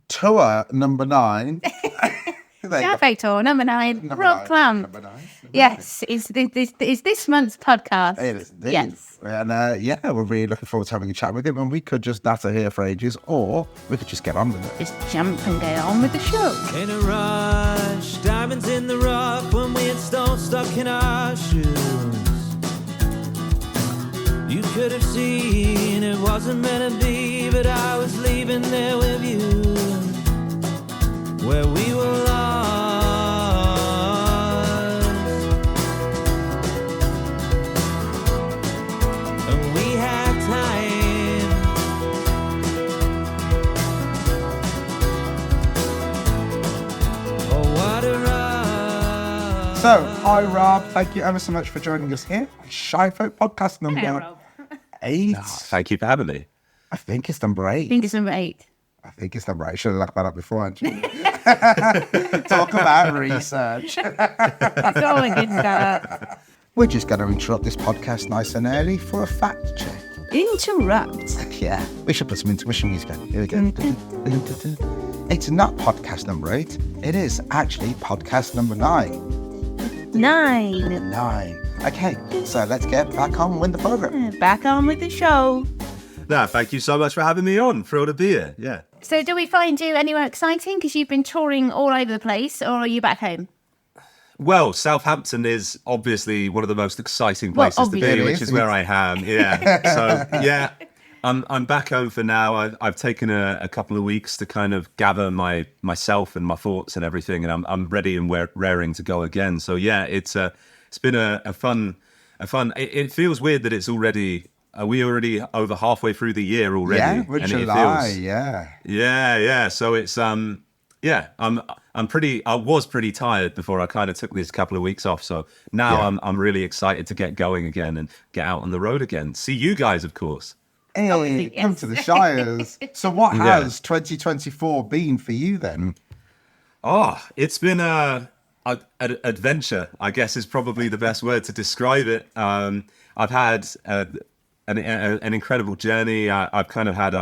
tour number 9. ShireFolk tour number 9. Rob Clamp. Yes, is this month's podcast. It is indeed. Yes. And we're really looking forward to having a chat with him. And we could just natter here for ages, or we could just get on with it. Just jump and get on with the show. In a rush, diamonds in the rough when we had stones stuck in our shoes. You could have seen it wasn't meant to be, but I was leaving there with you, where we were lost, and we had time. Oh, what a rush. So, hi Rob, thank you ever so much for joining us here. ShireFolk podcast number 8. Thank you for having me. I think it's number 8. I think it's number 8. I think it's number 8. I should have looked that up before. Talk about research. That's all a good start. We're just going to interrupt this podcast nice and early for a fact check. Interrupt. Yeah, we should put some intuition music on. Here we go. It's not podcast number 8. It is actually podcast number 9. 9. Okay, so let's get back on with the program. Back on with the show. No, thank you so much for having me on. Thrilled to be here. Yeah. So do we find you anywhere exciting? Because you've been touring all over the place, or are you back home? Well, Southampton is obviously one of the most exciting places to be, which is where I am. Yeah. So yeah, I'm back home for now. I've taken a couple of weeks to kind of gather myself and my thoughts and everything, and I'm ready and raring to go again. So yeah, it's been a fun. It feels weird that it's already. We're already over halfway through the year already. Yeah, we're July. Yeah. So it's I was pretty tired before I kind of took these couple of weeks off. So now I'm really excited to get going again and get out on the road again. See you guys, of course. Hey, come to the Shires. So what has 2024 been for you then? Oh, it's been an adventure, I guess is probably the best word to describe it. I've had an incredible journey. I've kind of had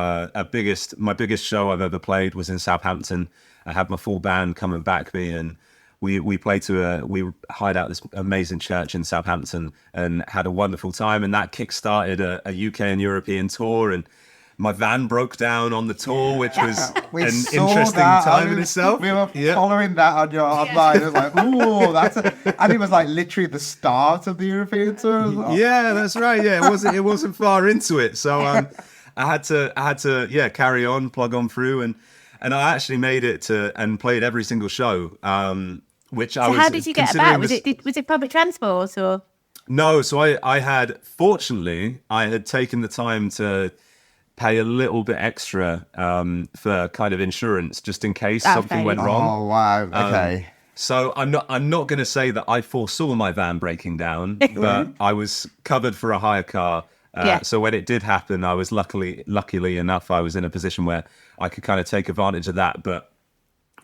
my biggest show I've ever played was in Southampton. I had my full band come and back me, and we played we hired out this amazing church in Southampton and had a wonderful time. And that kickstarted a UK and European tour. And my van broke down on the tour, which was an interesting time in itself. We were following that on your online. It was like, ooh, and it was like literally the start of the European tour. Yeah, that's right. Yeah, it wasn't far into it, so I had to carry on, plug on through, and I actually made it to and played every single show. Which I was. So how did you get about? Was it public transport or? No, so I had taken the time to pay a little bit extra for kind of insurance just in case something went wrong. Oh wow! Okay. So I'm not going to say that I foresaw my van breaking down, but I was covered for a hire car. So when it did happen, I was luckily enough, I was in a position where I could kind of take advantage of that. But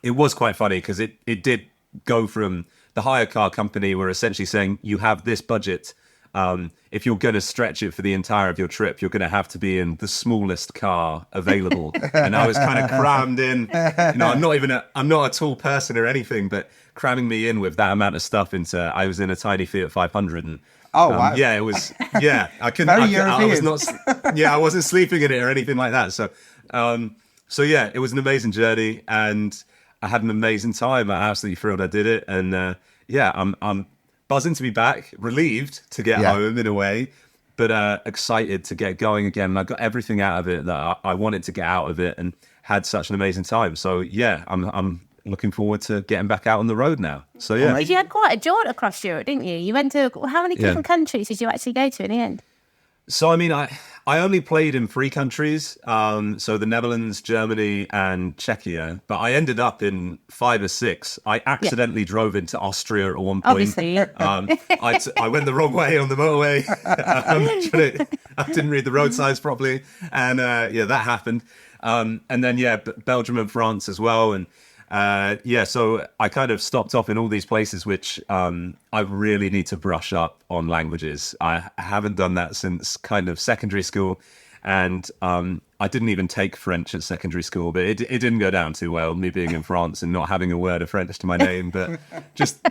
it was quite funny because it did go from the hire car company were essentially saying you have this budget. If you're going to stretch it for the entire of your trip, you're going to have to be in the smallest car available. And I was kind of crammed in. I'm not a tall person or anything, but cramming me in with that amount of stuff I was in a tiny Fiat 500. And, wow. Yeah, it was. Yeah, I wasn't sleeping in it or anything like that. So yeah, it was an amazing journey, and I had an amazing time. I'm absolutely thrilled I did it, and I'm buzzing to be back, relieved to get home in a way, but excited to get going again. And I got everything out of it that I wanted to get out of it, and had such an amazing time. So yeah, I'm looking forward to getting back out on the road now. So yeah, you had quite a jaunt across Europe, didn't you? You went to how many different countries did you actually go to in the end? So I mean, I only played in 3 countries, so the Netherlands, Germany, and Czechia. But I ended up in 5 or 6. I accidentally drove into Austria at one point. Obviously, I went the wrong way on the motorway. I didn't read the road signs properly, and that happened. And then Belgium and France as well, and. So I kind of stopped off in all these places, which I really need to brush up on languages. I haven't done that since kind of secondary school. And I didn't even take French at secondary school, but it didn't go down too well, me being in France and not having a word of French to my name. But just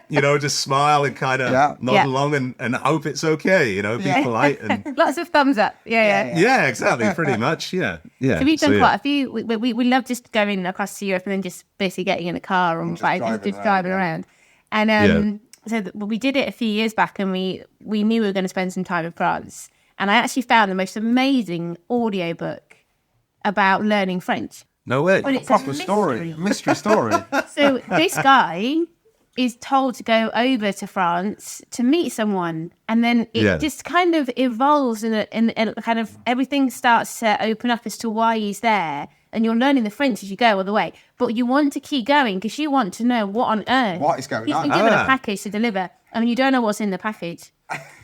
smile and kind of nod along and hope it's okay, be polite. And Lots of thumbs up. Yeah, exactly, pretty much, yeah. So we've done quite a few. We love just going across to Europe and then just basically getting in a car and just driving around. And so we did it a few years back, and we knew we were going to spend some time in France. And I actually found the most amazing audiobook about learning French. No way. But it's Proper story. Mystery story. So this guy is told to go over to France to meet someone, and then it just kind of evolves and kind of everything starts to open up as to why he's there, and you're learning the French as you go all the way. But you want to keep going because you want to know what on earth What is going on? He's been given a package to deliver, and you don't know what's in the package.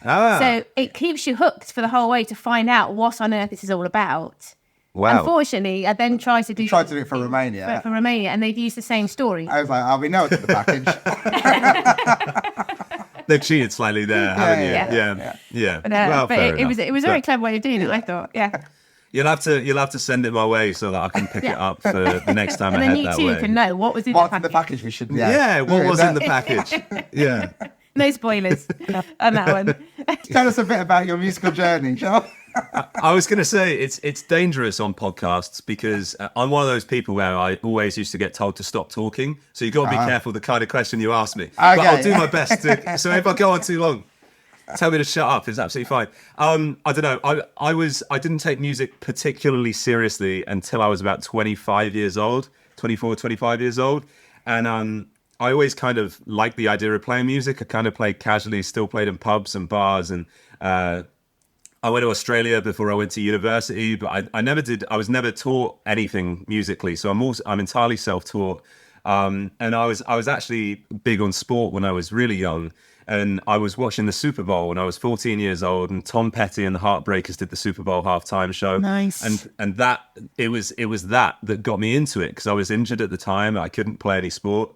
So it keeps you hooked for the whole way to find out what on earth this is all about. Wow. Unfortunately, I then tried to do it for Romania. For Romania, and they've used the same story. I was like, we know it's in the package. They've cheated slightly there, haven't you? Yeah. But it was a very clever way of doing it, I thought. Yeah. You'll have to send it my way so that I can pick it up for the next time I head that way. And then you too can know what was in the package. We should. What was in the package? Yeah. No spoilers on that one. Tell us a bit about your musical journey, Sean. I was going to say it's dangerous on podcasts because I'm one of those people where I always used to get told to stop talking. So you've got to be careful the kind of question you ask me. Okay. But I'll do my best to. So if I go on too long, tell me to shut up. It's absolutely fine. I don't know. I didn't take music particularly seriously until I was about 25 years old, 24, 25 years old. And I always kind of liked the idea of playing music. I kind of played casually, still played in pubs and bars. And I went to Australia before I went to university, but I never did. I was never taught anything musically. So I'm entirely self-taught. And I was actually big on sport when I was really young. And I was watching the Super Bowl when I was 14 years old, and Tom Petty and the Heartbreakers did the Super Bowl halftime show. Nice. And that it was that got me into it because I was injured at the time. I couldn't play any sport.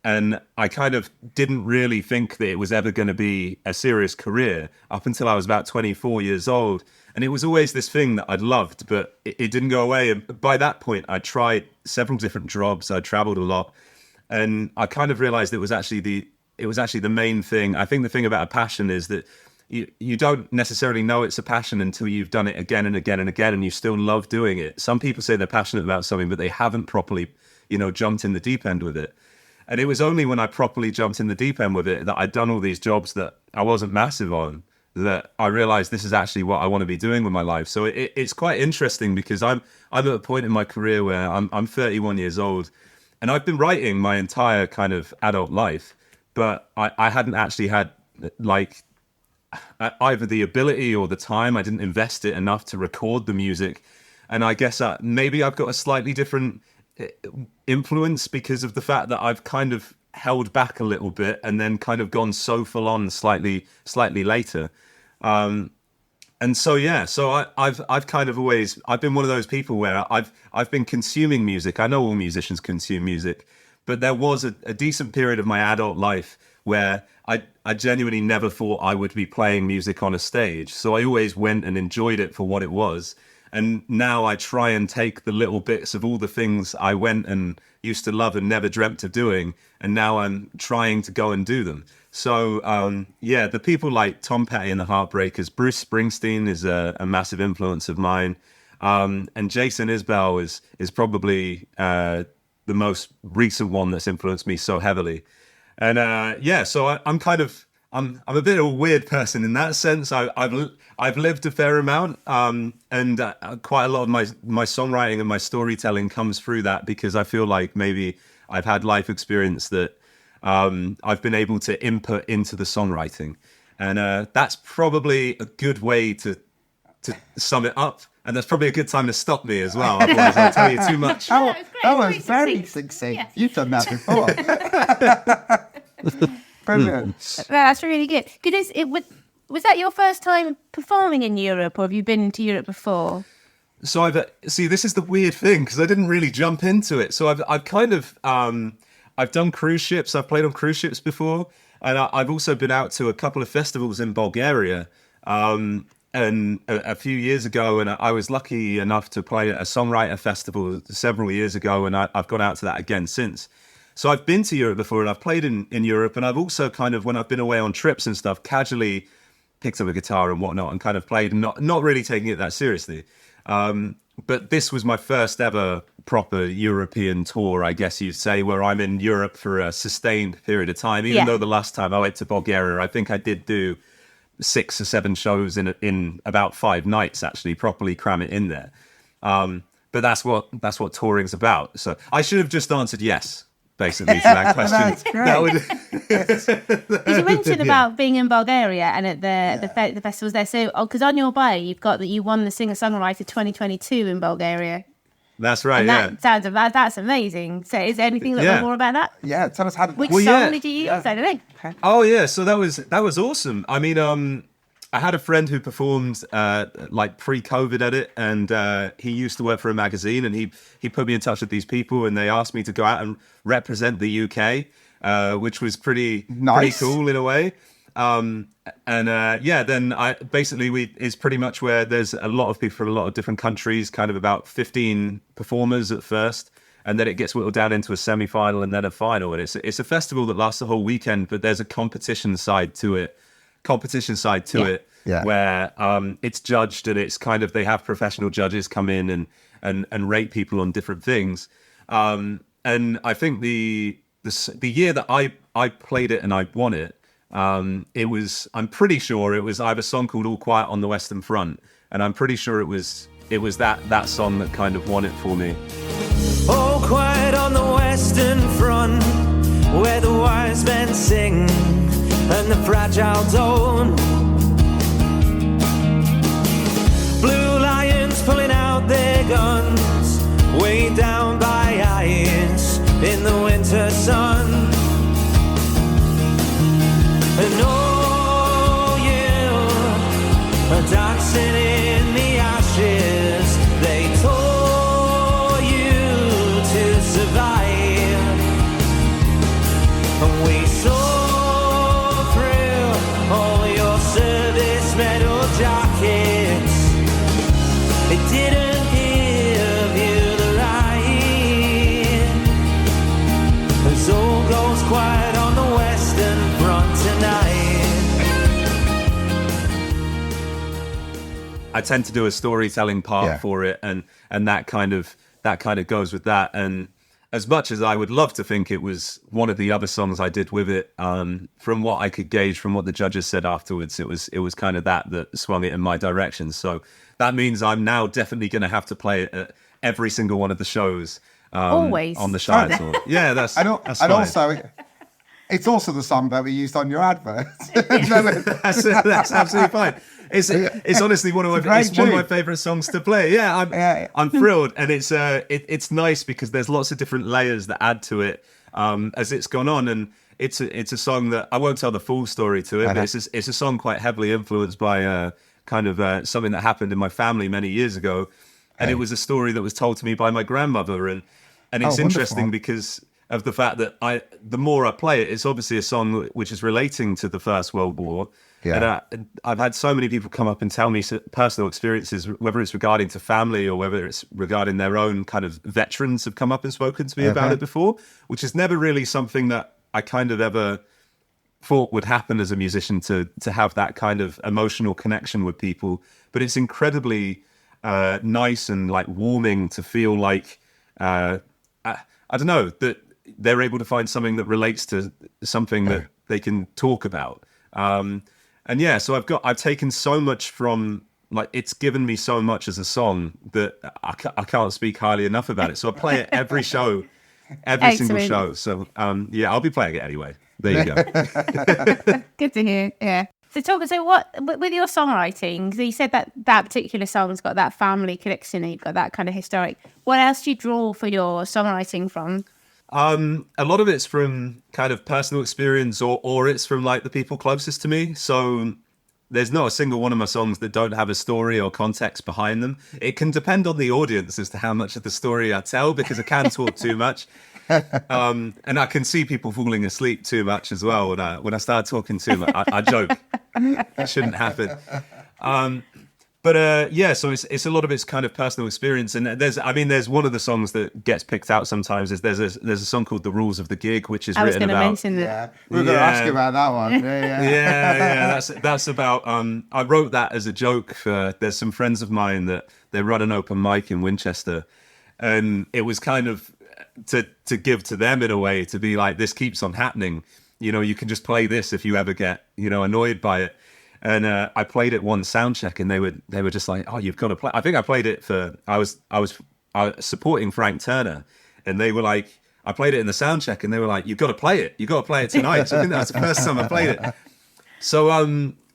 And I kind of didn't really think that it was ever going to be a serious career up until I was about 24 years old. And it was always this thing that I'd loved, but it didn't go away. And by that point, I tried several different jobs. I traveled a lot. And I kind of realized it was actually the main thing. I think the thing about a passion is that you don't necessarily know it's a passion until you've done it again and again and again, and you still love doing it. Some people say they're passionate about something, but they haven't properly, jumped in the deep end with it. And it was only when I properly jumped in the deep end with it that I'd done all these jobs that I wasn't massive on, that I realized this is actually what I want to be doing with my life. So it's quite interesting because I'm at a point in my career where I'm 31 years old, and I've been writing my entire kind of adult life, but I hadn't actually had like either the ability or the time. I didn't invest it enough to record the music. And I guess maybe I've got a slightly different influence because of the fact that I've kind of held back a little bit and then kind of gone so full on slightly later. And so I've kind of always been one of those people where I've been consuming music. I know all musicians consume music, but there was a decent period of my adult life where I genuinely never thought I would be playing music on a stage. So I always went and enjoyed it for what it was. And now I try and take the little bits of all the things I went and used to love and never dreamt of doing, and now I'm trying to go and do them. So, the people like Tom Petty and the Heartbreakers, Bruce Springsteen is a massive influence of mine, and Jason Isbell is probably the most recent one that's influenced me so heavily. And so I'm a bit of a weird person in that sense. I've lived a fair amount, and quite a lot of my songwriting and my storytelling comes through that because I feel like maybe I've had life experience that I've been able to input into the songwriting, and that's probably a good way to sum it up. And that's probably a good time to stop me as well. Otherwise, I'll tell you too much. That was very succinct. Yeah. You've done that before. Brilliant. That's really good. Was that your first time performing in Europe, or have you been to Europe before? So this is the weird thing because I didn't really jump into it. So I've kind of I've done cruise ships. I've played on cruise ships before, and I've also been out to a couple of festivals in Bulgaria. And a few years ago, and I was lucky enough to play at a songwriter festival several years ago, and I've gone out to that again since. So I've been to Europe before, and I've played in Europe, and I've also kind of, when I've been away on trips and stuff, casually picked up a guitar and whatnot and kind of played, and not really taking it that seriously. But this was my first ever proper European tour, I guess you'd say, where I'm in Europe for a sustained period of time. Even though the last time I went to Bulgaria, I think I did do 6 or 7 shows in about 5 nights, actually, properly cram it in there. But that's what touring's about. So I should have just answered yes, basically, to that question. That's great. Did you mention about being in Bulgaria and at the festivals there? So, because on your bio, you've got that you won the Singer-Songwriter 2022 in Bulgaria. That's right, and that's amazing. So is there anything a little bit more about that? Yeah, tell us how... Which song did you use? I don't know. Okay. Oh, yeah, so that was awesome. I mean, I had a friend who performed like pre-COVID at it, and he used to work for a magazine, and he put me in touch with these people, and they asked me to go out and represent the UK, which was pretty cool in a way. Then it's pretty much where there's a lot of people from a lot of different countries, kind of about 15 performers at first, and then it gets whittled down into a semi-final and then a final. And it's a festival that lasts the whole weekend, but there's a competition side to it, where it's judged, and it's kind of, they have professional judges come in and rate people on different things. And I think the year that I played it and I won it, I'm pretty sure it was, I have a song called All Quiet on the Western Front, and I'm pretty sure it was that song that kind of won it for me. All quiet on the Western Front, where the wise men sing and the fragile don't. Blue lions pulling out their guns, way down by ice in the winter sun. And oh, you are dancing in the ashes. They tore you to survive, and we saw through all your service medal jackets. It didn't give you the right, as all goes quiet on the Western Front tonight. I tend to do a storytelling part for it, and that kind of goes with that. And as much as I would love to think it was one of the other songs I did with it, from what I could gauge from what the judges said afterwards, it was kind of that swung it in my direction. So that means I'm now definitely going to have to play it at every single one of the shows. Always on the Shire tour. Yeah, that's fine. Also, it's also the song that we used on your advert. That's absolutely fine. It's honestly one of my favorite songs to play. Yeah, I'm thrilled, and it's nice because there's lots of different layers that add to it as it's gone on, and it's a song that I won't tell the full story to it, but it's a song quite heavily influenced by something that happened in my family many years ago, and it was a story that was told to me by my grandmother, and it's interesting because of the fact that the more I play it, it's obviously a song which is relating to the First World War. Yeah. And I've had so many people come up and tell me personal experiences, whether it's regarding to family or whether it's regarding their own kind of veterans have come up and spoken to me about it before, which is never really something that I kind of ever thought would happen as a musician, to have that kind of emotional connection with people. But it's incredibly nice and like warming to feel like, I don't know, that they're able to find something that relates to something that they can talk about. So I've taken so much from, like, it's given me so much as a song that I can't speak highly enough about it. So I play it every show, every single show. So I'll be playing it anyway. There you go. Good to hear. Yeah. So what with your songwriting? So you said that particular song's got that family connection, and you've got that kind of historic. What else do you draw for your songwriting from? A lot of it's from kind of personal experience, or it's from like the people closest to me. So there's not a single one of my songs that don't have a story or context behind them. It can depend on the audience as to how much of the story I tell, because I can talk too much. And I can see people falling asleep too much as well when I start talking too much. I joke. That shouldn't happen. But so it's a lot of it's kind of personal experience, and there's one of the songs that gets picked out sometimes is there's a song called "The Rules of the Gig," which is written about. Mention that. Yeah, we're going to ask you about that one. Yeah. That's about. I wrote that as a joke. There's some friends of mine that they run an open mic in Winchester, and it was kind of to give to them in a way, to be like, this keeps on happening. You can just play this if you ever get annoyed by it. And I played it one sound check, and they were just like, "Oh, you've got to play." I think I played it I was supporting Frank Turner, and they were like, I played it in the sound check, and they were like, "You've got to play it. You've got to play it tonight." So I think that's the first time I played it. So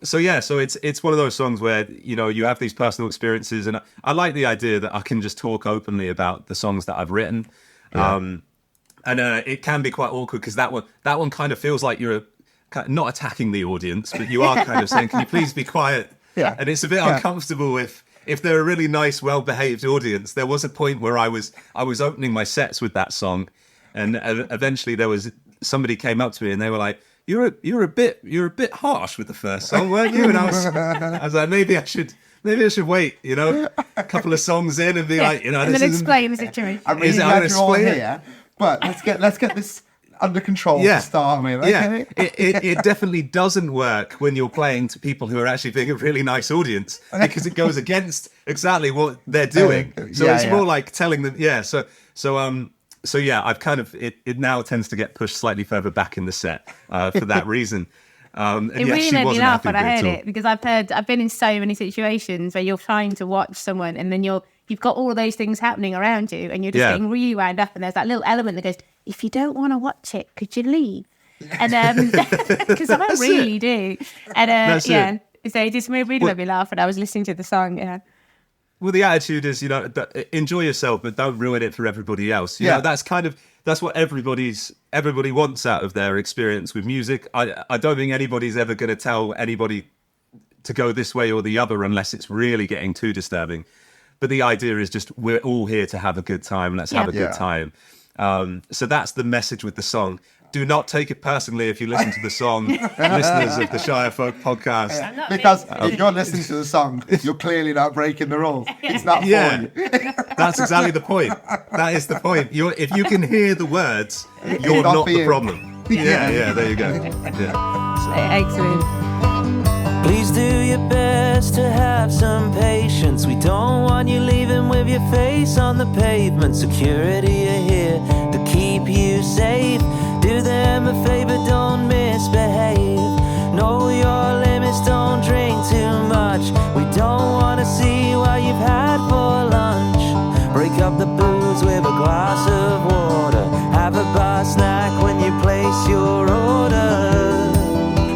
it's one of those songs where you have these personal experiences, and I like the idea that I can just talk openly about the songs that I've written. Yeah. And it can be quite awkward because that one kind of feels like you're not attacking the audience, but you are kind of saying, "Can you please be quiet?" Yeah. And it's a bit uncomfortable if they're a really nice, well-behaved audience. There was a point where I was opening my sets with that song, and eventually somebody came up to me and they were like, "You're a bit harsh with the first song, weren't you?" And I was like, maybe I should wait, a couple of songs in and be like, and then explain the situation. I'm really glad you're all here, but let's get this under control to start with. Okay? Yeah, it definitely doesn't work when you're playing to people who are actually being a really nice audience, because it goes against exactly what they're doing. So it's more like telling them, So I've kind of it now tends to get pushed slightly further back in the set for that reason. And it really made me laugh when I heard it, because I've been in so many situations where you're trying to watch someone, and then you've got all those things happening around you, and you're just getting really wound up, and there's that little element that goes, "If you don't want to watch it, could you leave?" And because I really do. And so it just really made me laugh when I was listening to the song. Yeah. Well, the attitude is, enjoy yourself, but don't ruin it for everybody else. You know, that's what everybody wants out of their experience with music. I don't think anybody's ever going to tell anybody to go this way or the other unless it's really getting too disturbing. But the idea is just, we're all here to have a good time. Let's have a good time. So that's the message with the song. Do not take it personally if you listen to the song, listeners of the ShireFolk podcast. Because if you're listening to the song, you're clearly not breaking the rules. It's not for you. That's exactly the point. That is the point. If you can hear the words, you're not the problem. Yeah, there you go. Yeah. Excellent. Please do your best to have some patience. We don't want you leaving with your face on the pavement. Security are here to keep you safe. Do them a favor, don't misbehave. Know your limits, don't drink too much. We don't want to see what you've had for lunch. Break up the booze with a glass of water. Have a bar snack when you place your order.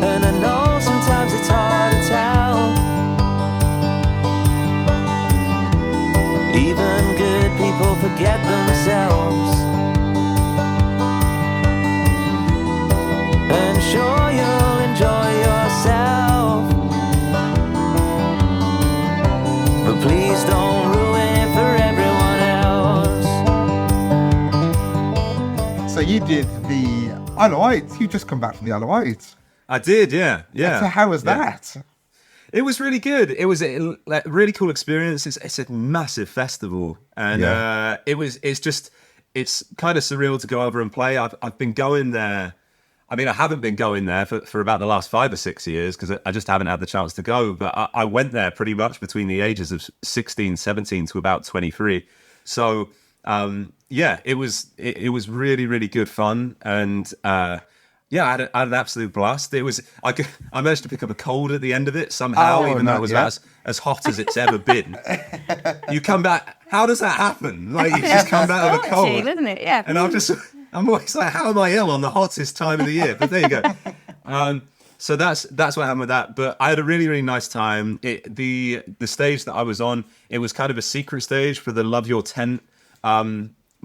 And I know sometimes it's hard to tell. Even good people forget themselves. And sure, you'll enjoy yourself, but please don't ruin it for everyone else. So you did the Isle of Wight. You just come back from the Isle of Wight. I did, yeah. So how was that? It was really good. It was a really cool experience. It's a massive festival, and it's kind of surreal to go over and play. I've been going there. I mean, I haven't been going there for about the last 5 or 6 years because I just haven't had the chance to go. But I went there pretty much between the ages of 16, 17 to about 23. So, it was really, really good fun. And I had an absolute blast. I managed to pick up a cold at the end of it somehow, even though it was about as hot as it's ever been. You come back, how does that happen? Like, you just come back with a cold. Isn't it? Yeah. And I'm always like, how am I ill on the hottest time of the year? But there you go. So that's what happened with that. But I had a really, really nice time. The stage that I was on, it was kind of a secret stage for the Love Your Tent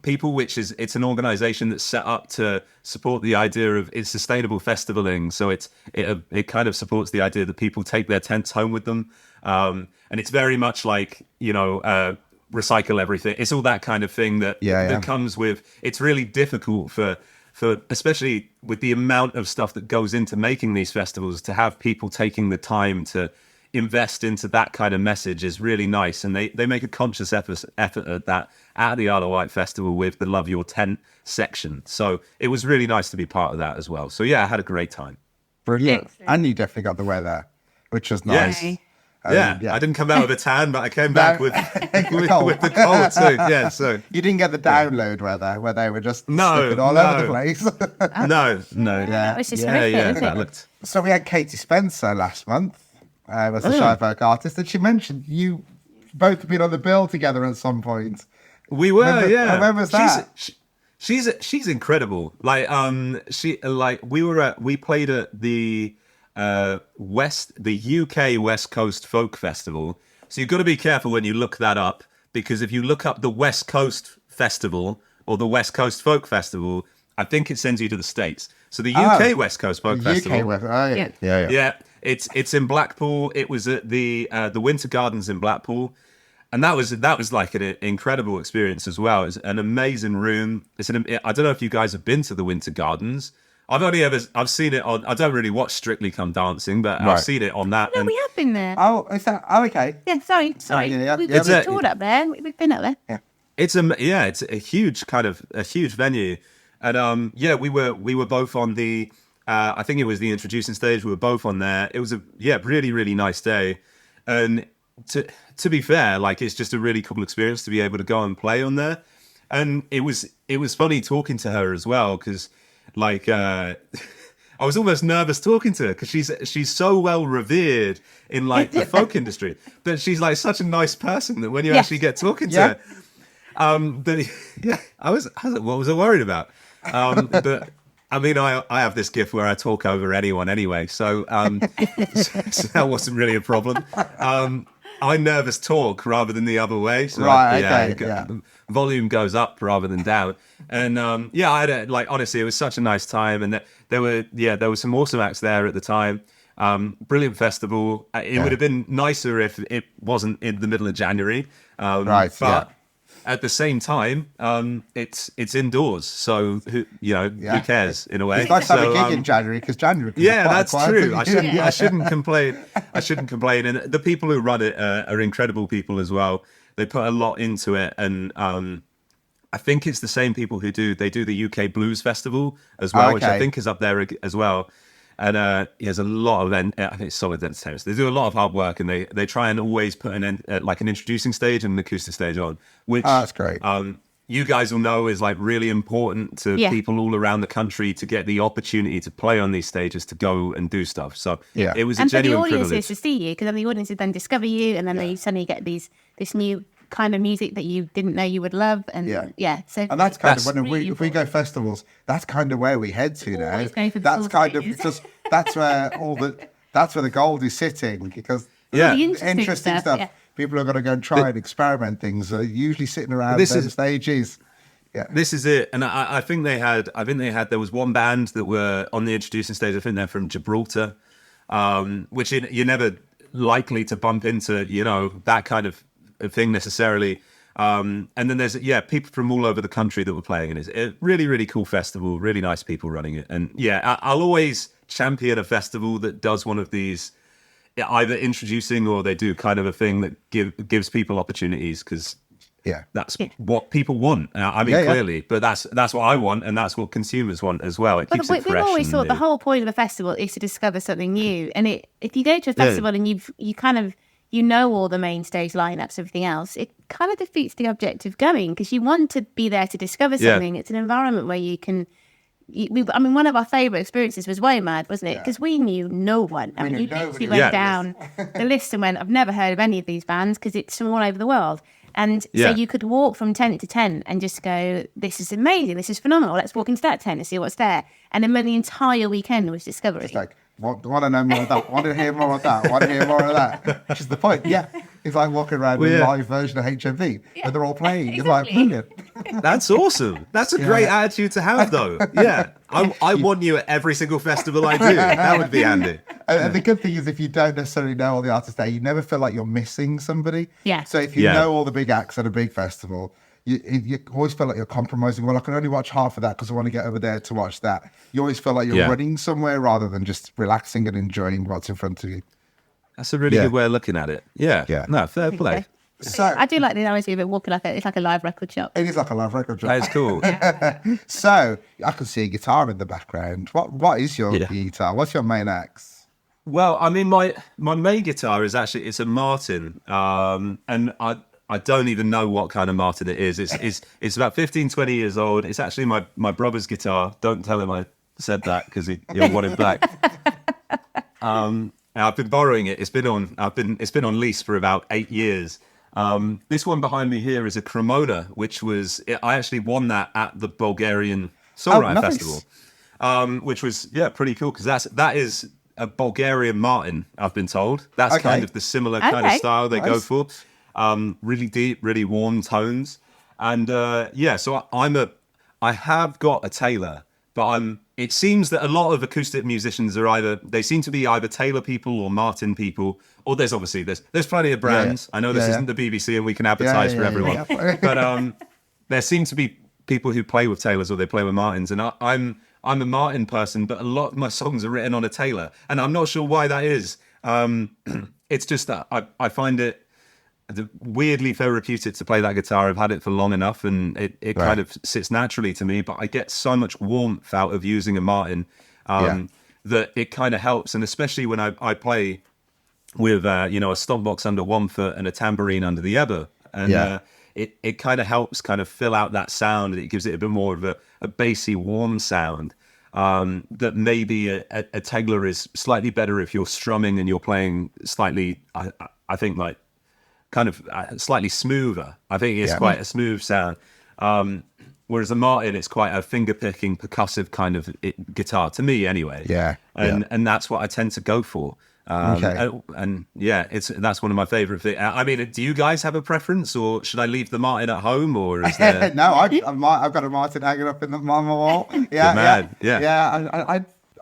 people, it's an organization that's set up to support the idea of it's sustainable festivaling. So it kind of supports the idea that people take their tents home with them. And it's very much like, recycle everything. It's all that kind of thing that comes with. It's really difficult for especially with the amount of stuff that goes into making these festivals, to have people taking the time to invest into that kind of message is really nice. And they make a conscious effort at that at the Isle of Wight Festival with the Love Your Tent section. So it was really nice to be part of that as well. So yeah, I had a great time. Brilliant. And you definitely got the weather, which was nice. Yes. I didn't come out with a tan, but I came back with the cold too. Yeah, so you didn't get the download weather where they were just slipping all over the place. No. That was just horrific, that looked. So we had Katie Spencer last month, was the ShireFolk artist, and she mentioned you both been on the bill together at some point. We were, When was that? She's incredible. Like we played at the UK West Coast Folk Festival. So you've got to be careful when you look that up, because if you look up the West Coast Festival or the West Coast Folk Festival, I think it sends you to the States. So the UK West Coast Folk Festival. Yeah. It's in Blackpool. It was at the Winter Gardens in Blackpool. And that was like an incredible experience as well. It's an amazing room. I don't know if you guys have been to the Winter Gardens. I've seen it on. I don't really watch Strictly Come Dancing, but I've seen it on that. No, we have been there. Oh, is that? Oh, okay. Yeah, sorry. We've toured up there. We've been up there. Yeah. It's a huge venue, and we were both on the. I think it was the introducing stage. We were both on there. It was a really, really nice day, and to be fair, like, it's just a really cool experience to be able to go and play on there. And it was funny talking to her as well, because like I was almost nervous talking to her, because she's so well revered in like the folk industry, but she's like such a nice person that when you actually get talking to her, I was worried about. But I mean, I have this gift where I talk over anyone anyway, so so that wasn't really a problem. I nervous talk rather than the other way. So volume goes up rather than down. And I had honestly, it was such a nice time. And there were some awesome acts there at the time. Brilliant festival. It would have been nicer if it wasn't in the middle of January. But at the same time, it's indoors, so who cares in a way? It's nice to have a gig in January, because January. That's true. I shouldn't complain. And the people who run it are incredible people as well. They put a lot into it, and I think it's the same people who do the UK Blues Festival as well, which I think is up there as well. And there's a lot of I think it's solid entertainment. They do a lot of hard work, and they try and always put an introducing stage and an acoustic stage on, which that's great. You guys will know is like really important to people all around the country to get the opportunity to play on these stages, to go and do stuff. So it was a genuine privilege. And for the audiences to see you, because then the audiences then discover you, and then they suddenly get this new kind of music that you didn't know you would love. And so and that's kind of when if we go festivals, that's kind of where we head to now. That's kind of because that's where the gold is sitting, because the interesting stuff. Yeah. People are going to go and try and experiment things. Are usually sitting around those stages. Yeah, this is it. And I think they had. There was one band that were on the introducing stage. I think they're from Gibraltar, which you're never likely to bump into. That kind of thing necessarily. And then there's people from all over the country that were playing, and it's a really, really cool festival. Really nice people running it. And I'll always champion a festival that does one of these, either introducing or they do kind of a thing that gives people opportunities, because that's what people want. Clearly, but that's what I want, and that's what consumers want as well. It keeps it fresh. We've always thought the whole point of a festival is to discover something new, and if you go to a festival and you kind of all the main stage lineups, everything else, it kind of defeats the object of going, because you want to be there to discover something. It's an environment where you can. One of our favourite experiences was WOMAD, wasn't it? Because we knew no one. You literally went down the list and went, I've never heard of any of these bands, because it's from all over the world. And so you could walk from tent to tent and just go, this is amazing, this is phenomenal, let's walk into that tent and see what's there. And then the entire weekend was discovery. It's like, want to know more of that, want to hear more of that, want to hear more of that. Which is the point. It's like walking around with a live version of HMV, but they're all playing. It's like, brilliant. That's awesome. That's a great attitude to have, though. I want you at every single festival I do. That would be handy. And the good thing is, if you don't necessarily know all the artists there, you never feel like you're missing somebody. Yeah. So if you know all the big acts at a big festival, you always feel like you're compromising. Well, I can only watch half of that because I want to get over there to watch that. You always feel like you're running somewhere rather than just relaxing and enjoying what's in front of you. That's a really good way of looking at it. Yeah. No, fair play. Okay. So I do like the analogy of it walking it's like a live record shop. it is like a live record shop. That is cool. So I can see a guitar in the background. What is your guitar? What's your main axe? Well, I mean, my main guitar is actually, it's a Martin, and I don't even know what kind of Martin it is. It's about 15, 20 years old. It's actually my brother's guitar. Don't tell him I said that because he'll want it back. I've been borrowing it. It's been on lease for about 8 years. This one behind me here is a Cremona, which I actually won that at the Bulgarian Songwriter Festival, which was pretty cool because that is a Bulgarian Martin. I've been told that's kind of the similar kind of style they go for. Really deep, really warm tones, and so I have got a Taylor, but it seems that a lot of acoustic musicians they seem to be either Taylor people or Martin people, or there's plenty of brands. I know this isn't the BBC and we can advertise for everyone, but there seem to be people who play with Taylors or they play with Martins, and I'm a Martin person, but a lot of my songs are written on a Taylor, and I'm not sure why that is. It's just that I find it weirdly therapeutic to play that guitar. I've had it for long enough, and it kind of sits naturally to me, but I get so much warmth out of using a Martin that it kind of helps. And especially when I play with a stop box under one foot and a tambourine under the other, and it kind of helps kind of fill out that sound. It gives it a bit more of a bassy, warm sound that maybe a Taylor is slightly better if you're strumming and you're playing slightly, I think, like kind of slightly smoother. I think it's quite a smooth sound. Whereas a Martin, it's quite a finger-picking, percussive kind of guitar, to me anyway. And that's what I tend to go for. And that's one of my favourite things. I mean, do you guys have a preference, or should I leave the Martin at home, or is there... No, I've got a Martin hanging up on my wall.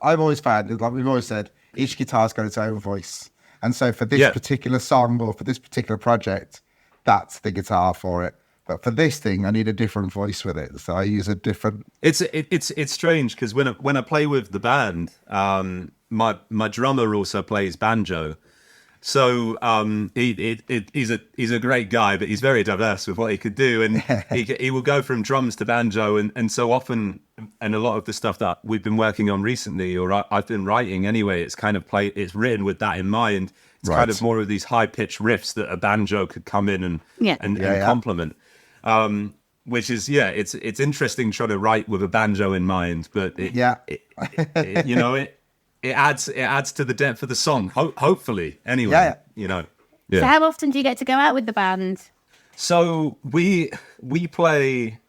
I've always found, like we've always said, each guitar's got its own voice. And so for this particular song or for this particular project, that's the guitar for it. But for this thing, I need a different voice with it. So I use a different... It's strange because when I play with the band, my drummer also plays banjo. So he's a great guy, but he's very diverse with what he could do. And he will go from drums to banjo. And so often, and a lot of the stuff that we've been working on recently, or I've been writing anyway, it's kind of it's written with that in mind. It's kind of more of these high-pitched riffs that a banjo could come in and complement. Which is, it's interesting trying to write with a banjo in mind, but it adds to the depth of the song, hopefully, anyway. So how often do you get to go out with the band? So we play,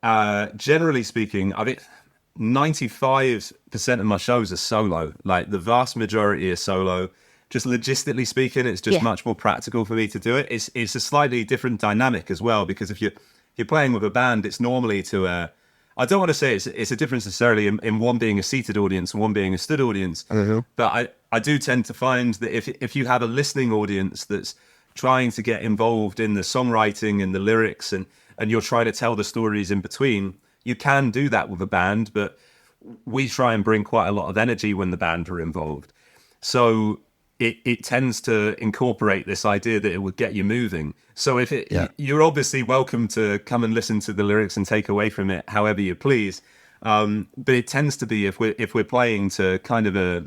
generally speaking, I mean, 95% of my shows are solo. Like, the vast majority are solo. Just logistically speaking, it's just much more practical for me to do it. It's a slightly different dynamic as well, because if you're playing with a band, it's normally to I don't want to say it's a difference necessarily in one being a seated audience and one being a stood audience, but I do tend to find that if you have a listening audience that's trying to get involved in the songwriting and the lyrics and you're trying to tell the stories in between, you can do that with a band, but we try and bring quite a lot of energy when the band are involved. So it tends to incorporate this idea that it would get you moving. So you're obviously welcome to come and listen to the lyrics and take away from it however you please. But it tends to be if we're playing to kind of a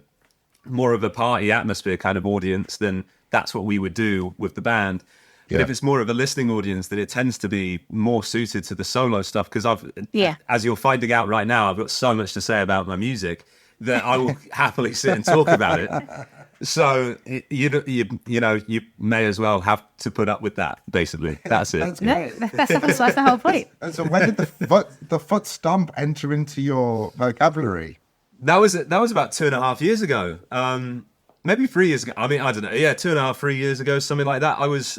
more of a party atmosphere kind of audience, then that's what we would do with the band. But if it's more of a listening audience, then it tends to be more suited to the solo stuff. Because as you're finding out right now, I've got so much to say about my music that I will happily sit and talk about it. So you may as well have to put up with that. Basically, that's it. That's great. That's the whole point. And so, when did the foot stomp enter into your vocabulary? That was about 2.5 years ago. Maybe 3 years ago. I mean, I don't know. Yeah, 2.5, 3 years ago, something like that. I was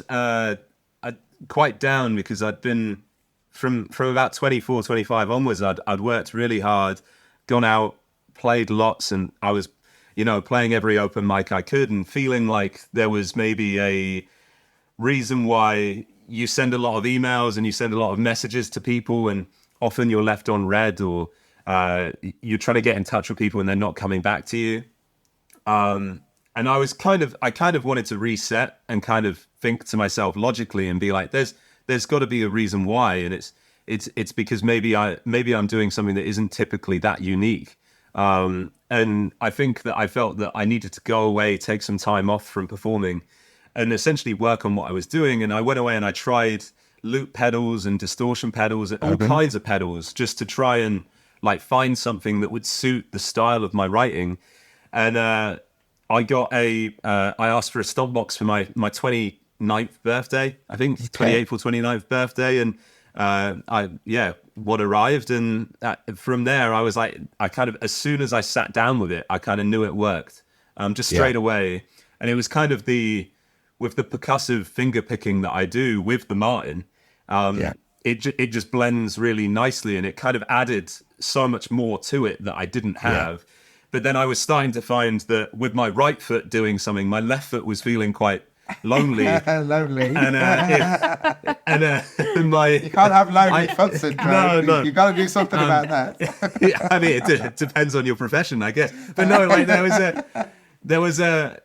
quite down because I'd been from about 24, 25 onwards. I'd worked really hard, gone out, played lots, and I was playing every open mic I could and feeling like there was maybe a reason why you send a lot of emails and you send a lot of messages to people and often you're left on read, or you're trying to get in touch with people and they're not coming back to you. And And I kind of wanted to reset and kind of think to myself logically and be like, there's got to be a reason why, and it's because maybe I'm doing something that isn't typically that unique. And I think that I felt that I needed to go away, take some time off from performing, and essentially work on what I was doing. And I went away and I tried loop pedals and distortion pedals and all kinds of pedals just to try and like find something that would suit the style of my writing. And I asked for a stomp box for my 29th birthday, I think 28th or 29th birthday. And what arrived, and from there I was like, I kind of, as soon as I sat down with it, I kind of knew it worked, just straight away. And it was kind of with the percussive finger picking that I do with the Martin, it just blends really nicely, and it kind of added so much more to it that I didn't have. But then I was starting to find that with my right foot doing something, my left foot was feeling quite lonely. Lonely. And you can't have lonely foot syndrome. No. You've got to do something about that. I mean, it depends on your profession, I guess. But no, like there was a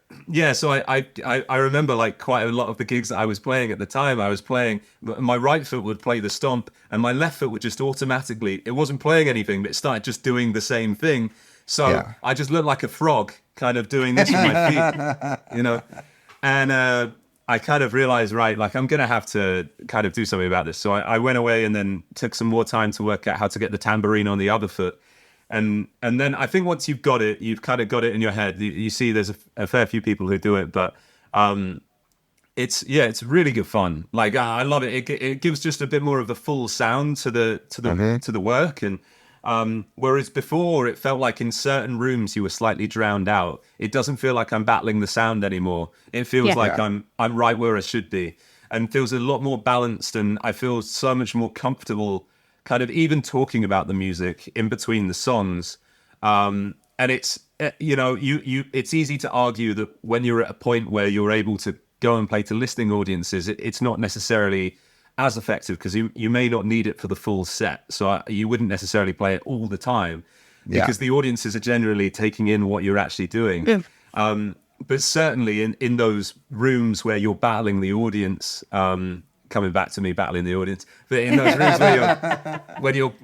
so I remember like quite a lot of the gigs that I was playing at the time. I was playing, my right foot would play the stomp, and my left foot would just automatically, it wasn't playing anything, but it started just doing the same thing. So I just looked like a frog, kind of doing this with my feet, you know. And I kind of realized, right, like I'm going to have to kind of do something about this. So I went away and then took some more time to work out how to get the tambourine on the other foot. And then I think once you've got it, you've kind of got it in your head. You see there's a fair few people who do it, but it's really good fun. Like I love it. It gives just a bit more of a full sound to the work. And whereas before it felt like in certain rooms you were slightly drowned out. It doesn't feel like I'm battling the sound anymore. It feels like I'm right where I should be, and feels a lot more balanced, and I feel so much more comfortable kind of even talking about the music in between the songs. And it's it's easy to argue that when you're at a point where you're able to go and play to listening audiences, it's not necessarily as effective, because you may not need it for the full set. So you wouldn't necessarily play it all the time, because the audiences are generally taking in what you're actually doing. Yeah. But certainly in those rooms where you're battling the audience, coming back to me battling the audience, but in those rooms when you're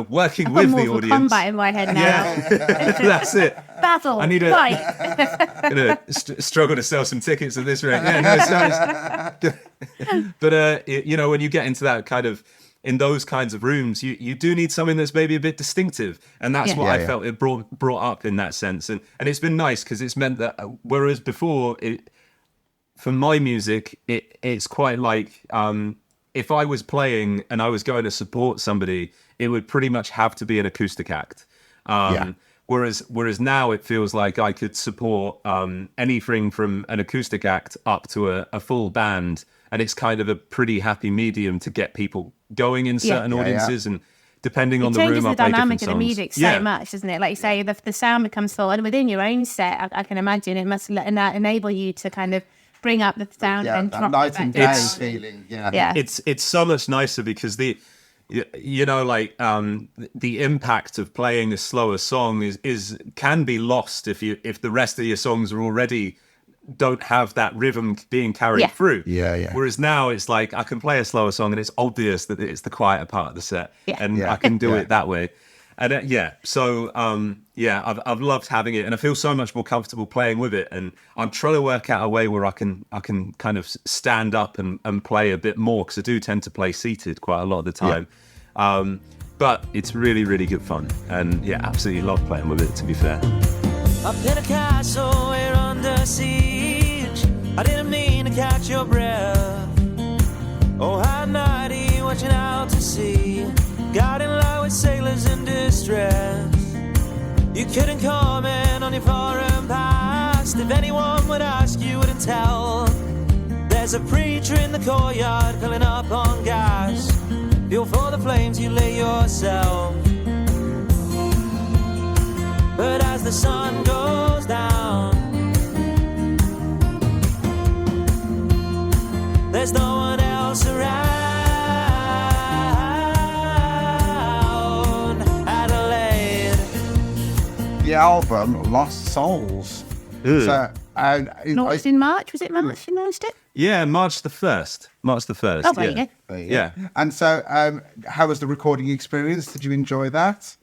working with the audience. Combat in my head now. Yeah, that's it. Battle. I need to struggle to sell some tickets at this rate. Yeah, no, but when you get into that kind of, in those kinds of rooms, you do need something that's maybe a bit distinctive, and that's what I felt it brought up in that sense, and it's been nice because it's meant that whereas before for my music, it's quite like if I was playing and I was going to support somebody, it would pretty much have to be an acoustic act. Whereas now it feels like I could support anything from an acoustic act up to a full band, and it's kind of a pretty happy medium to get people going in certain audiences, and depending on the room, it changes the dynamic of the songs. music so much, doesn't it? Like you say, the sound becomes full, and within your own set, I can imagine it must enable you to kind of bring up the sound and drop night and day it. feeling. It's so much nicer because the impact of playing a slower song can be lost if the rest of your songs are already don't have that rhythm being carried through. Whereas now it's like I can play a slower song and it's obvious that it's the quieter part of the set, and I can do it that way. And I've loved having it, and I feel so much more comfortable playing with it. And I'm trying to work out a way where I can kind of stand up and play a bit more, because I do tend to play seated quite a lot of the time. But it's really, really good fun, and absolutely love playing with it, to be fair. Up in a castle, we're under siege. I didn't mean to catch your breath. Oh, how mighty, watching out to sea. Got in line with sailors in distress. You couldn't comment on your foreign past. If anyone would ask, you wouldn't tell. There's a preacher in the courtyard filling up on gas. Fuel for the flames, you lay yourself. But as the sun goes down, there's no one else around. The album Lost Souls, So, launched in March. Was it March you launched it? Yeah, March the 1st. Oh, there you go. Yeah. And so, how was the recording experience? Did you enjoy that?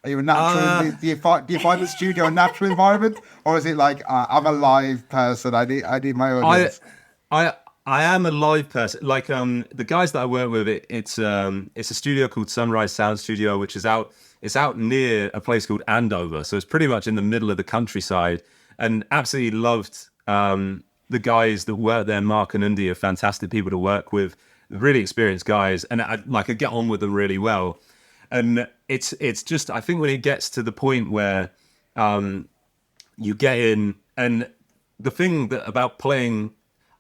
Are you a natural? Do you find the studio a natural environment, or is it like I'm a live person? I need my audience. I am a live person. Like the guys that I work with, it's a studio called Sunrise Sound Studio, which is out. It's out near a place called Andover, so it's pretty much in the middle of the countryside. And absolutely loved the guys that work there. Mark and Undy are fantastic people to work with, really experienced guys, and I get on with them really well. And it's just, I think when it gets to the point where you get in, and the thing about playing,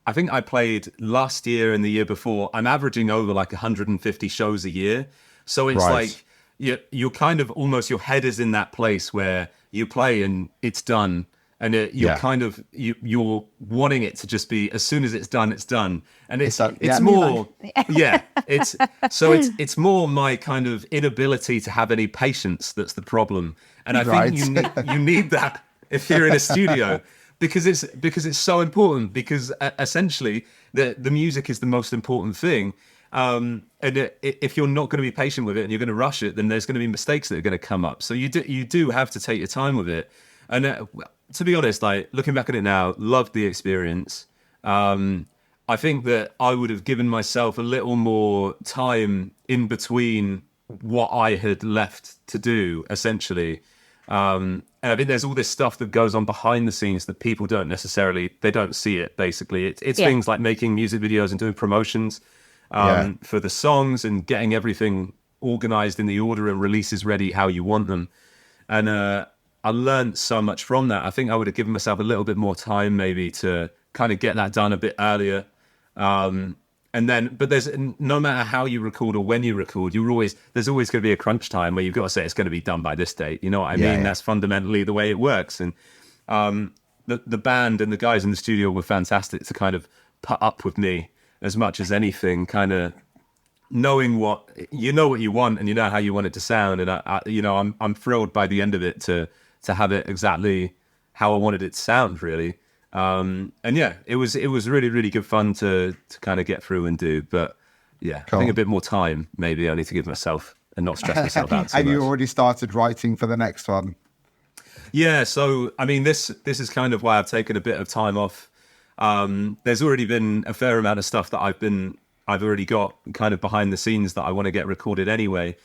I think I played last year and the year before, I'm averaging over like 150 shows a year. So it's like you're kind of almost, your head is in that place where you play and it's done. And you're kind of you're wanting it to just be, as soon as it's done, and it's more it's more my kind of inability to have any patience that's the problem, and I think you need that if you're in a studio because it's so important, because essentially the music is the most important thing, and if you're not going to be patient with it and you're going to rush it, then there's going to be mistakes that are going to come up. So you do have to take your time with it. And to be honest, like looking back at it now, loved the experience. I think that I would have given myself a little more time in between what I had left to do, essentially. And I think there's all this stuff that goes on behind the scenes that people don't see it, basically. It's things like making music videos and doing promotions for the songs and getting everything organized in the order and releases ready how you want them. And I learned so much from that. I think I would have given myself a little bit more time maybe to kind of get that done a bit earlier. But there's, no matter how you record or when you record, there's always going to be a crunch time where you've got to say it's going to be done by this date. You know what I mean? That's fundamentally the way it works. And the band and the guys in the studio were fantastic to kind of put up with me as much as anything, kind of knowing what you want and you know how you want it to sound. And I'm thrilled by the end of it to have it exactly how I wanted it to sound, really. It was really, really good fun to kind of get through and do. But yeah, cool. I think a bit more time maybe I need to give myself and not stress myself out. Have you already started writing for the next one? Yeah, so I mean, this is kind of why I've taken a bit of time off. There's already been a fair amount of stuff that I've already got kind of behind the scenes that I want to get recorded anyway.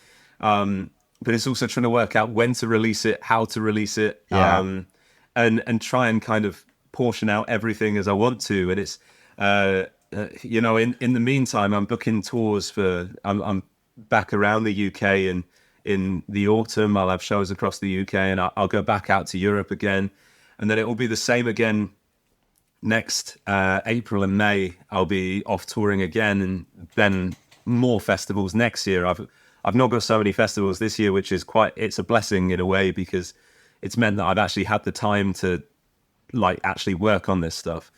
But it's also trying to work out when to release it, how to release it, and try and kind of portion out everything as I want to. And it's, in the meantime, I'm booking tours I'm back around the UK, and in the autumn, I'll have shows across the UK, and I'll go back out to Europe again. And then it will be the same again next April and May. I'll be off touring again, and then more festivals next year. I've not got so many festivals this year, which is it's a blessing in a way, because it's meant that I've actually had the time to actually work on this stuff.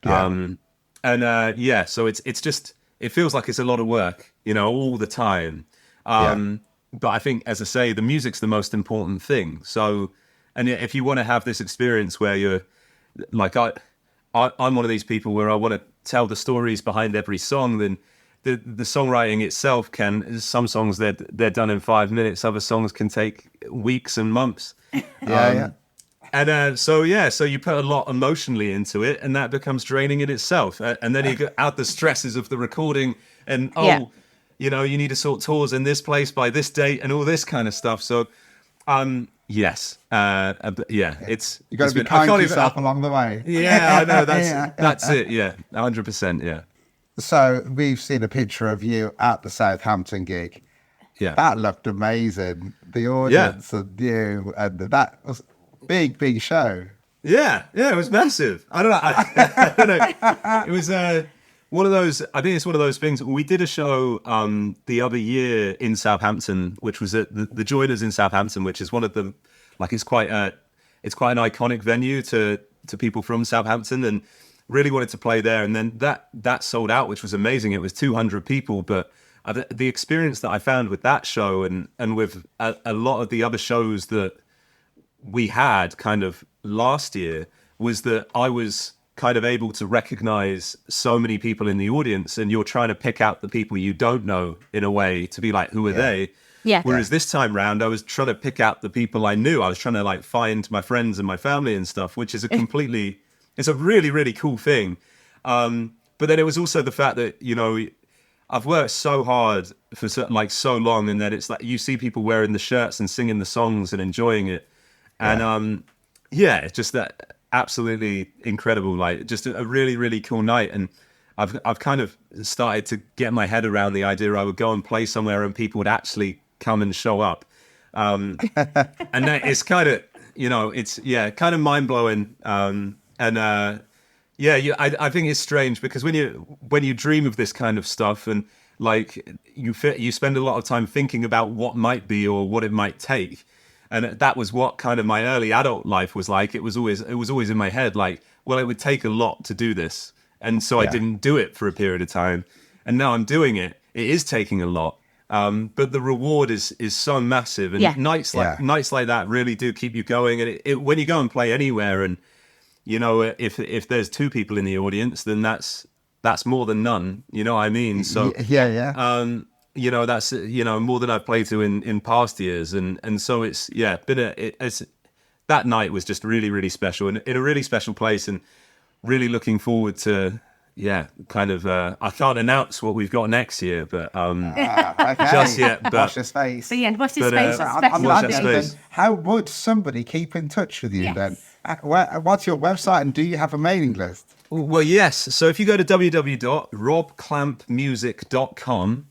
So it's just, it feels like it's a lot of work, all the time. But I think, as I say, the music's the most important thing. So, and if you want to have this experience where you're like, I'm one of these people where I want to tell the stories behind every song, then the songwriting itself some songs they're done in 5 minutes, other songs can take weeks and months. And so you put a lot emotionally into it, and that becomes draining in itself. And then you add the stresses of the recording, and you need to sort tours in this place by this date and all this kind of stuff. So it's you got to be kind to yourself along the way. Yeah, I know, that's it. 100%. So we've seen a picture of you at the Southampton gig. Yeah, that looked amazing. The audience and you, and that was a big show. Yeah, it was massive. I don't know. It was one of those. I think it's one of those things. We did a show the other year in Southampton, which was at the Joiners in Southampton, which is one of the it's quite an iconic venue to people from Southampton, and really wanted to play there. And then that sold out, which was amazing. It was 200 people, but the experience that I found with that show and with a lot of the other shows that we had kind of last year was that I was kind of able to recognize so many people in the audience, and you're trying to pick out the people you don't know in a way to be like, who are they? Yeah. Whereas this time round, I was trying to pick out the people I knew. I was trying to like find my friends and my family and stuff, which is it's a really, really cool thing. But then it was also the fact that, you know, I've worked so hard for so long, and that it's like you see people wearing the shirts and singing the songs and enjoying it. And it's just that absolutely incredible, like just a really, really cool night. And I've kind of started to get my head around the idea I would go and play somewhere and people would actually come and show up. And that it's kind of, you know, it's kind of mind blowing. I think it's strange because when you dream of this kind of stuff, and like you spend a lot of time thinking about what might be or what it might take. And that was what kind of my early adult life was like. It was always in my head, like, well, it would take a lot to do this. And so I didn't do it for a period of time. And now I'm doing it. It is taking a lot. But the reward is so massive. And nights like that really do keep you going. And when you go and play anywhere, and, you know, if there's two people in the audience, then that's more than none. You know what I mean? So you know, that's, you know, more than I've played to in past years. And so it's that night was just really, really special, and in a really special place, and really looking forward to, kind of, I can't announce what we've got next year, but just yet. But watch this space. But watch this space. Watch this space. How would somebody keep in touch with you then? What's your website, and do you have a mailing list? Well, yes. So if you go to www.robclampmusic.com,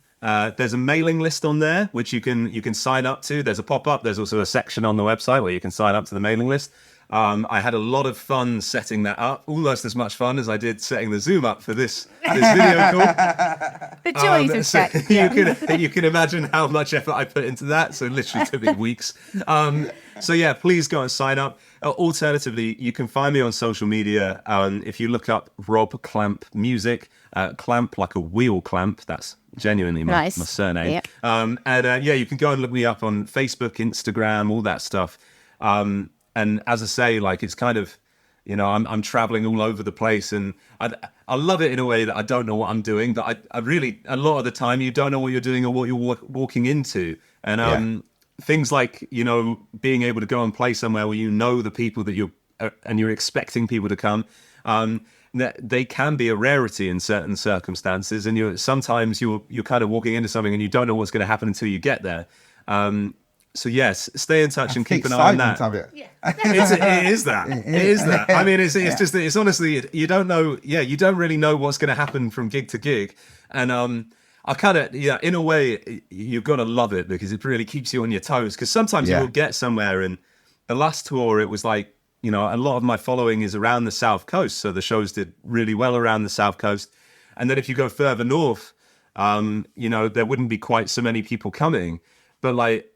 there's a mailing list on there which you can sign up to. There's a pop-up. There's also a section on the website where you can sign up to the mailing list. I had a lot of fun setting that up, almost as much fun as I did setting the Zoom up for this video call. The joys of tech. You can imagine how much effort I put into that. So it literally took me weeks. So please go and sign up. Alternatively, you can find me on social media. If you look up Rob Clamp Music, clamp like a wheel clamp. That's genuinely my surname. Yep. You can go and look me up on Facebook, Instagram, all that stuff. And as I say, like, it's kind of, you know, I'm traveling all over the place, and I love it in a way that I don't know what I'm doing, but I really, a lot of the time, you don't know what you're doing or what you're walking into. And things like, you know, being able to go and play somewhere where you know the people that you're expecting people to come, they can be a rarity in certain circumstances, and sometimes you're kind of walking into something and you don't know what's going to happen until you get there. So yes, stay in touch and keep an eye on that. It is that. I mean, it's just, it's honestly, you don't know. Yeah, you don't really know what's going to happen from gig to gig, and I kind of, in a way, you've got to love it because it really keeps you on your toes. Because sometimes you will get somewhere, and the last tour, it was like, you know, a lot of my following is around the South Coast, so the shows did really well around the South Coast, and then if you go further north, you know, there wouldn't be quite so many people coming. But like,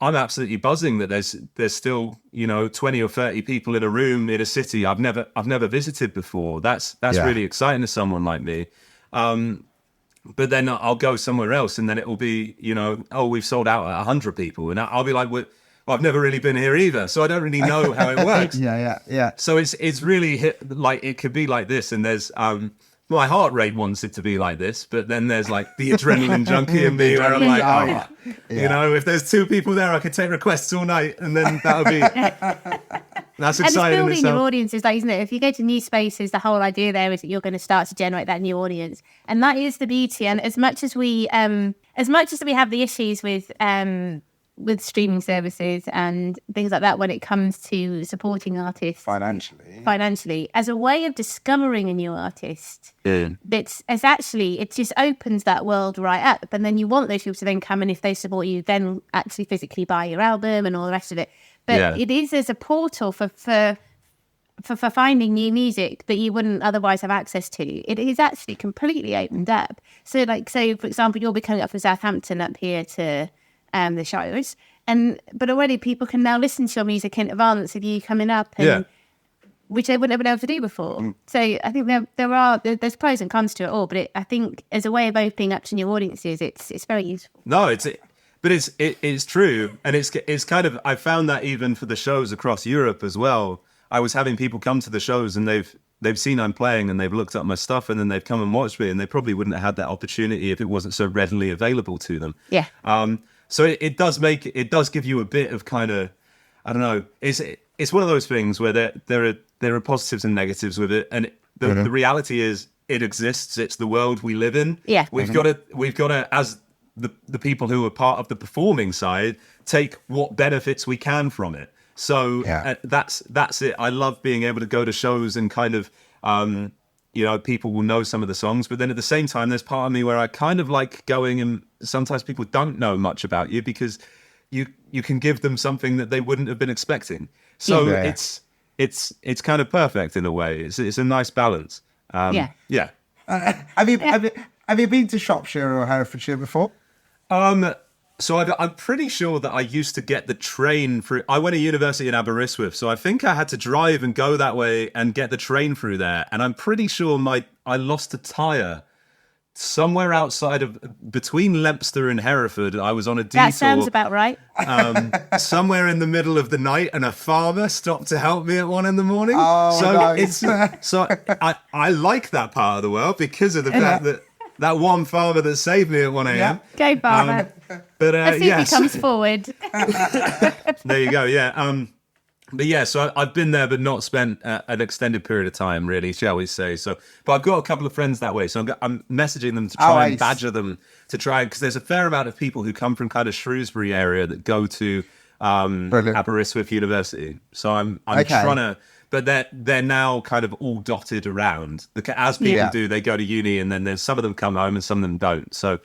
I'm absolutely buzzing that there's still, you know, 20 or 30 people in a room in a city I've never visited before. That's really exciting to someone like me. But then I'll go somewhere else, and then it will be, you know, oh, we've sold out 100 people, and I'll be like, well, I've never really been here either, so I don't really know how it works. Yeah. So it's really like, it could be like this, and there's my heart rate wants it to be like this, but then there's like the adrenaline junkie in me where I'm like, you know, if there's two people there, I could take requests all night, and then that'll be, that's exciting. And it's building your audiences, like, isn't it? If you go to new spaces, the whole idea there is that you're going to start to generate that new audience. And that is the beauty. And as much as we have the issues with streaming services and things like that when it comes to supporting artists financially as a way of discovering a new artist, it just opens that world right up, and then you want those people to then come, and if they support you, then actually physically buy your album and all the rest of it. But it is as a portal for finding new music that you wouldn't otherwise have access to. It is actually completely opened up. So like, say for example, you'll be coming up from Southampton up here to the Shires, but already people can now listen to your music in advance of you coming up, which they wouldn't have been able to do before. So I think there's pros and cons to it all, but I think as a way of opening up to new audiences, it's very useful. No, it's true, and it's kind of, I found that even for the shows across Europe as well. I was having people come to the shows and they've seen I'm playing and they've looked up my stuff and then they've come and watched me, and they probably wouldn't have had that opportunity if it wasn't so readily available to them. Yeah. So it does give you a bit of kind of, I don't know, it's one of those things where there are positives and negatives with it, and the reality is it exists. It's the world we live in. Yeah. We've got to as the people who are part of the performing side take what benefits we can from it. So that's it. I love being able to go to shows and kind of, people will know some of the songs, but then at the same time, there's part of me where I kind of like going, and sometimes people don't know much about you because you can give them something that they wouldn't have been expecting. So it's kind of perfect in a way. It's a nice balance. Yeah. Have you been to Shropshire or Herefordshire before? So I'm pretty sure that I used to get the train through. I went to university in Aberystwyth, so I think I had to drive and go that way and get the train through there. And I'm pretty sure I lost a tyre somewhere outside of between Lempster and Hereford. I was on a detour. That sounds about right. Somewhere in the middle of the night, and a farmer stopped to help me at 1 a.m. Oh, so nice. I like that part of the world because of the fact that one farmer that saved me at 1 a.m. Go farmer. But Let's see if he comes forward. There you go. Yeah. But yeah, so I've been there, but not spent an extended period of time, really, shall we say? So, but I've got a couple of friends that way, so I'm messaging them to try and badger them to try, because there's a fair amount of people who come from kind of Shrewsbury area that go to Aberystwyth University. So I'm trying to, but they're now kind of all dotted around. As people do, they go to uni, and then there's some of them come home and some of them don't. So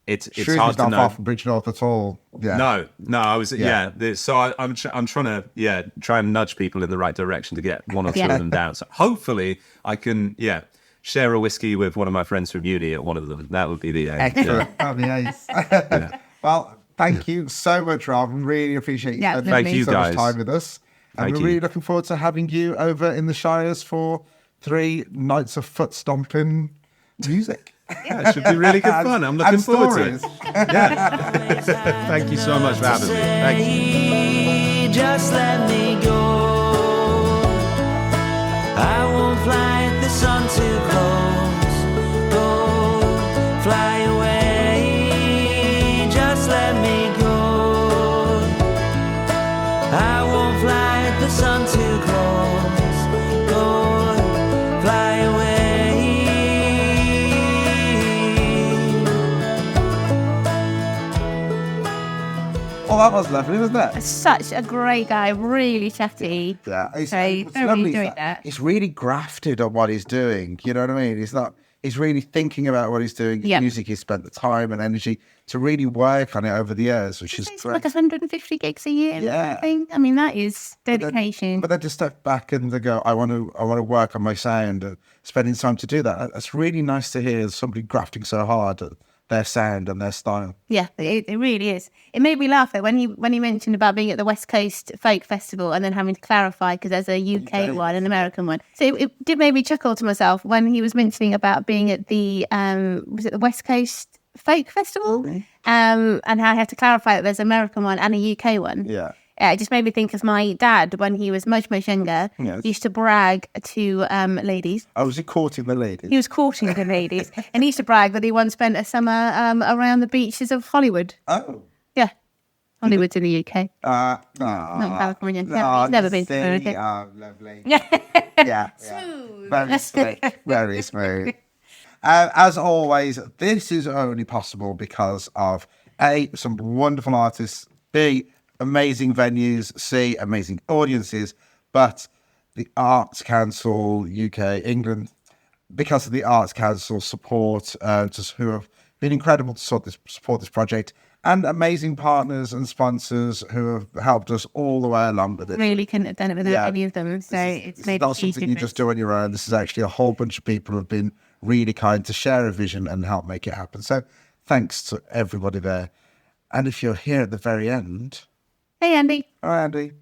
it's hard to know. Not far from Bridgenorth at all. Yeah. No, I was so I'm trying to try and nudge people in the right direction to get one or two of them down. So hopefully I can share a whiskey with one of my friends from uni at one of them. That would be the aim. Excellent. That'd be ace. Well, thank you so much, Rob. Really appreciate you spending so much time with us. And we're really looking forward to having you over in the Shires for 3 nights of foot stomping music. Yeah, it should be really good fun. I'm looking forward to it. Yeah. Thank you so much for having me. Thank you. Just let me go. I won't fly if the sun too close. Go, fly away. Just let me go. I won't fly if the sun too close. Go, fly away. Oh, that was lovely, wasn't it? Such a great guy, really chatty. Yeah, it's lovely doing that. He's really grafted on what he's doing. You know what I mean? He's really thinking about what he's doing. Yep. Music, he's spent the time and energy to really work on it over the years, which is great. Like 150 gigs a year. Yeah, I mean that is dedication. But then to step back and to go, I want to work on my sound, and spending time to do that. That's really nice to hear. Somebody grafting so hard at their sound and their style. Yeah, it really is. It made me laugh when he mentioned about being at the West Coast Folk Festival and then having to clarify because there's a UK one and an American one. So it did make me chuckle to myself when he was mentioning about being at the was it the West Coast Folk Festival, and how I had to clarify that there's an American one and a UK one. Yeah. It just made me think of my dad when he was much, much younger. He used to brag to ladies. Oh, was he courting the ladies? He was courting the ladies. And he used to brag that he once spent a summer around the beaches of Hollywood. Oh. Yeah. Hollywood's in the UK. Not California. He's never been to America. Oh, lovely. Yeah. Smooth. Very slick. Very smooth. As always, this is only possible because of A, some wonderful artists, B, amazing venues, C, amazing audiences, but the Arts Council UK, England, because of the Arts Council support, who have been incredible to support this project, and amazing partners and sponsors who have helped us all the way along with it. Really couldn't have done it without any of them. So it's made not something you just do on your own. This is actually a whole bunch of people who have been really kind to share a vision and help make it happen. So thanks to everybody there. And if you're here at the very end... Hey, Andy. Hi, Andy.